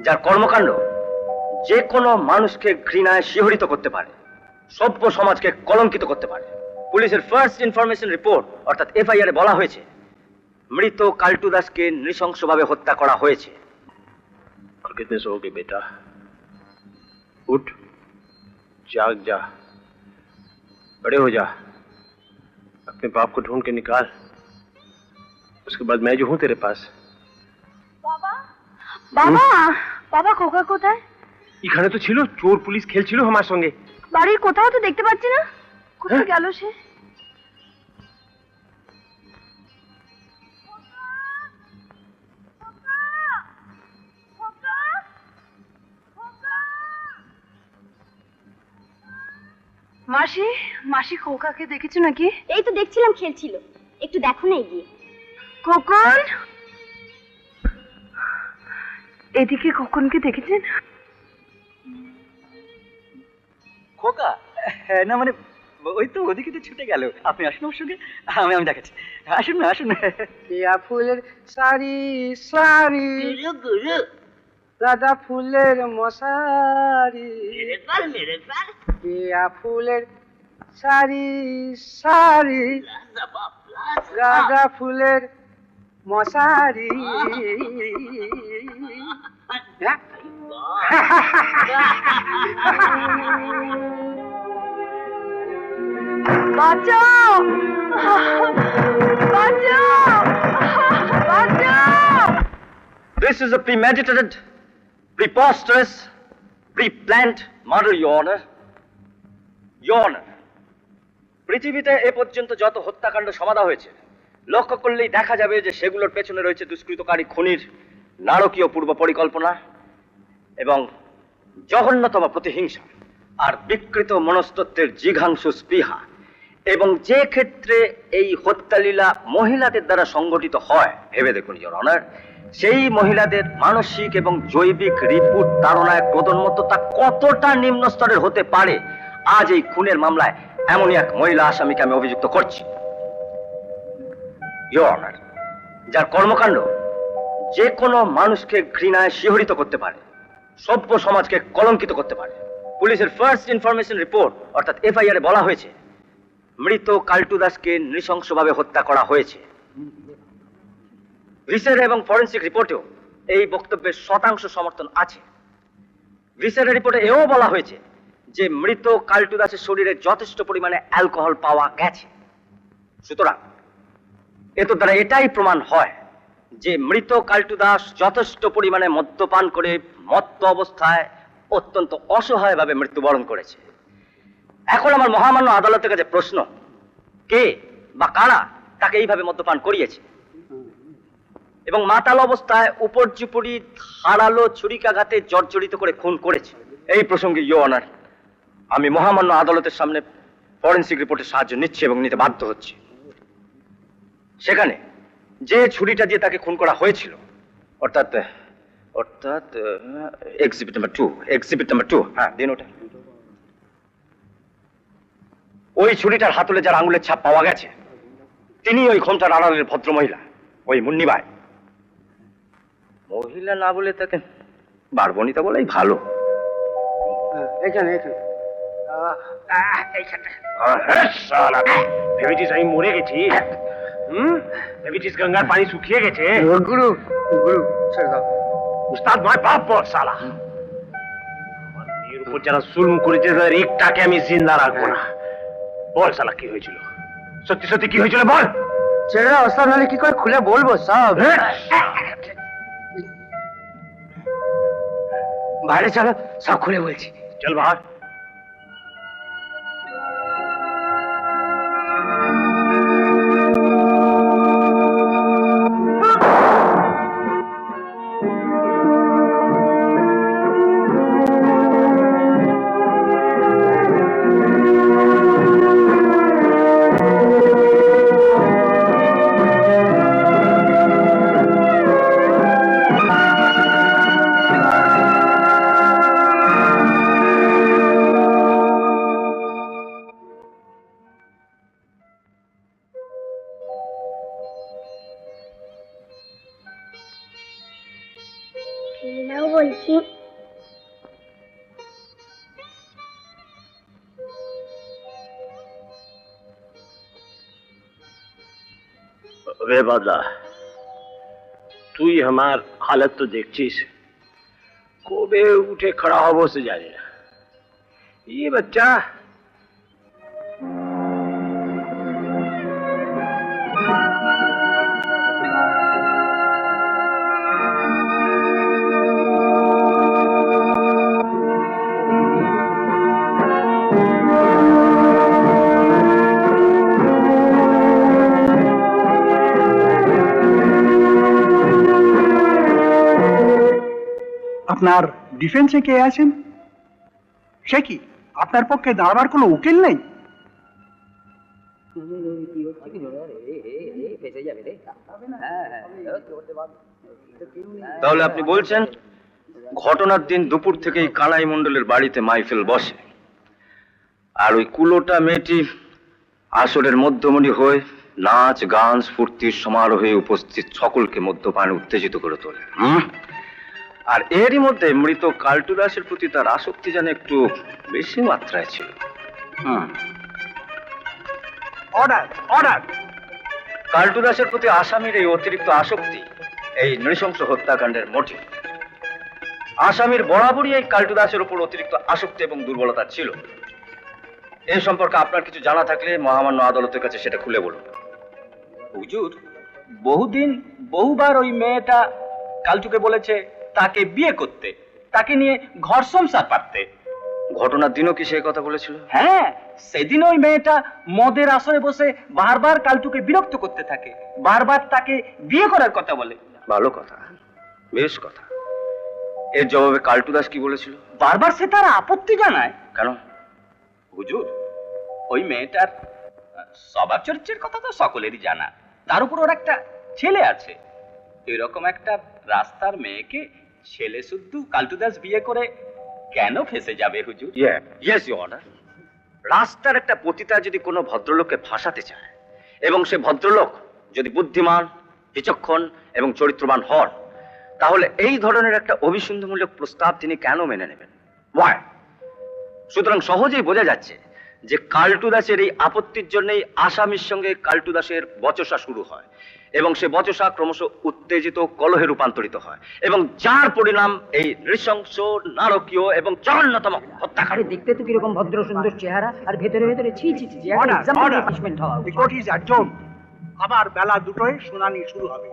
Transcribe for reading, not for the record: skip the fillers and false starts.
যার কর্মকাণ্ড যে কোনো মানুষকে ঘৃণায় শিহরিত করতে পারে, সভ্য সমাজকে কলঙ্কিত করতে পারে। পুলিশের ফার্স্ট ইনফরমেশন রিপোর্ট অর্থাৎ এফআইআর এ বলা হয়েছে মৃত কাল্টু দাসকে নৃশংসভাবে হত্যা করা হয়েছে। और कितने सोओगे बेटा? उठ, जाग जा, बड़े हो जा, अपने बाप को ढूंढ के निकाल। उसके बाद मैं जो हूं तेरे पास। বাবা বাবা বাবা খোকা কোথায়? এখানে তো ছিল, চোর পুলিশ খেলছিল আমার সঙ্গে। বাড়ির কোথাও তো দেখতে পাচ্ছি না, কোথায় গেল সে? মাসি মাসি খোকাকে দেখেছো নাকি? এই তো দেখছিলাম খেলছিল, একটু দেখো না গিয়ে। খোকন, এদিকে খোকনকে দেখেছেন? খোকা? না মানে ওই তো ওদিকে তো ছুটে গেল। আপনি আসুন ওর সঙ্গে, আমি দেখাচ্ছি। আসুন না, আসুন। কেয়া ফুলের সারি সারি, দাদা ফুলের মশারি, কেয়া ফুলের সারি সারি, দাদা ফুলের মশারি। বাঁচাও বাঁচাও বাঁচাও! This is a premeditated, preposterous, pre-planned murder, Your Honor. Your Honor, পৃথিবীতে এ পর্যন্ত যত হত্যাকাণ্ড সমাধা হয়েছে, লক্ষ্য করলেই দেখা যাবে যে সেগুলোর পেছনে রয়েছে দুষ্কৃতকারী খুনির নারকীয় পূর্ব পরিকল্পনা এবং জঘন্যতম প্রতিহিংসা আর বিকৃত মনস্তত্ত্বের জিঘাংসু স্পৃহা। এবং যে ক্ষেত্রে এই হত্যালীলা মহিলাদের দ্বারা সংগঠিত হয়, ভেবে দেখুন ইওর অনার, সেই মহিলাদের মানসিক এবং জৈবিক রিপুট তাড়নায় প্রদন্মত্বতা কতটা নিম্ন স্তরের হতে পারে, আজ এই খুনের মামলায় এমনই এক মহিলা আসামিকে আমি অভিযুক্ত করছি। ইওর অনার, যার কর্মকাণ্ড যে কোনো মানুষকে ঘৃণায় শিহরিত করতে পারে, সভ্য সমাজকে কলঙ্কিত করতে পারে। পুলিশের ফার্স্ট ইনফরমেশন রিপোর্ট অর্থাৎ এফআইআর এ বলা হয়েছে মৃত কাল্টু দাসকে নৃশংসভাবে হত্যা করা হয়েছে। রিসার্চ এবং ফরেনসিক রিপোর্টেও এই বক্তব্যের শতাংশ সমর্থন আছে। রিসার্চের রিপোর্টে এও বলা হয়েছে যে মৃত কাল্টু দাসের শরীরে যথেষ্ট পরিমাণে অ্যালকোহল পাওয়া গেছে। সুতরাং এত দ্বারা এটাই প্রমাণ হয় যে মৃত কাল্টু দাস যথেষ্ট পরিমাণে মদ্যপান করে মত্ত অবস্থায় অত্যন্ত অসহায়ভাবে মৃত্যুবরণ করেছে। এখন আমার মহামান্য আদালতের কাছে প্রশ্ন, কে বা কারা তাকে এইভাবে মদ্যপান করিয়েছে এবং মাতাল অবস্থায় উপর্যুপরি ধারালো ছুরিকাঘাতে জর্জরিত করে খুন করেছে? এই প্রসঙ্গে ইওর অনার, আমি মহামান্য আদালতের সামনে ফরেনসিক রিপোর্টের সাহায্য নিচ্ছি এবং নিতে বাধ্য হচ্ছি। সেখানে যে ছুরিটা দিয়ে তাকে খুন করা হয়েছিল, অর্থাৎ অর্থাৎ এক্সিবিট নাম্বার 2, হ্যাঁ দিন ওটা, ওই ছুরিটার হাতলে যার আঙুলের ছাপ পাওয়া গেছে তিনি ওই ঘোমটার আড়ালের ভদ্র মহিলা, ওই মুন্নিবাই। মহিলা না বলে তাকে বারবনিতা বলেই ভালো। এখানে এখানে ভেবেছিস আমি মরে গেছি? ভেবেছিস গঙ্গার পানি শুকিয়ে গেছে? গুরু গুরু ছেড়ে দাও। উস্তাদ নয়, বাপ বল শালা। আমার মেয়ের উপর যারা জুলুম করেছে তাদের একটাকে আমি জিন্দা রাখবো না। বল শালা কি হয়েছিল, সত্যি সত্যি কি হয়েছিল বল। ছেড়ে দাও ওস্তাদ, নাহলে কি করে খুলে বলবো সব। বাইরে চলো, সব খুলে বলছি। চল বাহার। বলছি वे बादला तू ही हमार हालत तो देखछिस कोबे उठे खड़ा होबो से जाने ना ये बच्चा আপনার ডিফেন্সে কে আছেন? সে কি আপনার পক্ষে দাঁড়াবার কোনো উকিল নেই? তাহলে আপনি বলছেন ঘটনার দিন দুপুর থেকেই কানাই মণ্ডলের বাড়িতে মাইফিল বসে, আর ওই কুলোটা মেয়েটি আসরের মধ্যমণি হয়ে নাচ গান স্ফূর্তির সমারোহে উপস্থিত সকলকে মদ্যপানে উত্তেজিত করে তোলে। আর এরই মধ্যে মৃত কাল্টু দাসের প্রতি তার আসক্তি যেন একটু বেশি মাত্রায় ছিল। Order order. কাল্টু দাসের প্রতি আসামির এই অতিরিক্ত আসক্তি এই নৃশংস হত্যাকাণ্ডের মোটিভ। আসামির বরাবরই এই কাল্টু দাসের উপর অতিরিক্ত আসক্তি এবং দুর্বলতা ছিল। এই সম্পর্কে আপনার কিছু জানা থাকলে মহামান্য আদালতের কাছে সেটা খুলে বলুন। হুজুর, বহুদিন বহুবার ওই মেয়েটা কালচুকে বলেছে তাকে বিয়ে করতে, তাকে নিয়ে ঘর সংসার পাততে। ঘটনার দিনও কি সেই কথা বলেছিল? হ্যাঁ, সেদিন ওই মেয়েটা মদের আসরে বসে বারবার কালচুকে বিরক্ত করতে থাকে, বারবার তাকে বিয়ে করার কথা বলে। ভালো কথা, বেশ কথা। এর জবাবে কাল্টু দাস কি বলেছিল? বারবার সে তার আপত্তি জানায়। কেন? হুজুর, ওই মেয়েটার স্বভাব চরিত্রের কথা তো সকলেরই জানা, তার উপর ওর একটা ছেলে আছে। এরকম একটা রাস্তার মেয়েকে ছেলে শুদ্ধ কাল্টু দাস বিয়ে করে কেন ফেসে যাবে হুজুর? Yes your honour. রাস্তার একটা পতিতা যদি কোনো ভদ্রলোককে ফাঁসাতে চায় এবং সে ভদ্রলোক যদি বুদ্ধিমান, বিচক্ষণ এবং চরিত্রবান হন, তাহলে এই ধরনের একটা অভিসন্ধমূলক প্রস্তাব তিনি কেন মেনে নেবেন? ওয়াই? সুতরাং সহজেই বোঝা যাচ্ছে যে কাল্টু দাসের এই আপত্তির জন্যই আসামির সঙ্গে কাল্টু দাসের বচসা শুরু হয় এবং সে বচসা ক্রমশ উত্তেজিত কলহে রূপান্তরিত হয় এবং যার পরিণাম এই নৃশংস, নারকীয় এবং জঘন্যতম হত্যাকাণ্ড। দেখতে তো কিরকম ভদ্র সুন্দর চেহারা, আর ভেতরে ভেতরে ছি ছি ছি, অর্ডার এক্সাম্পল অর্ডার। পানিশমেন্ট হওয়া The court is adjourned. আবার বেলা 2টায় শুনানি শুরু হবে।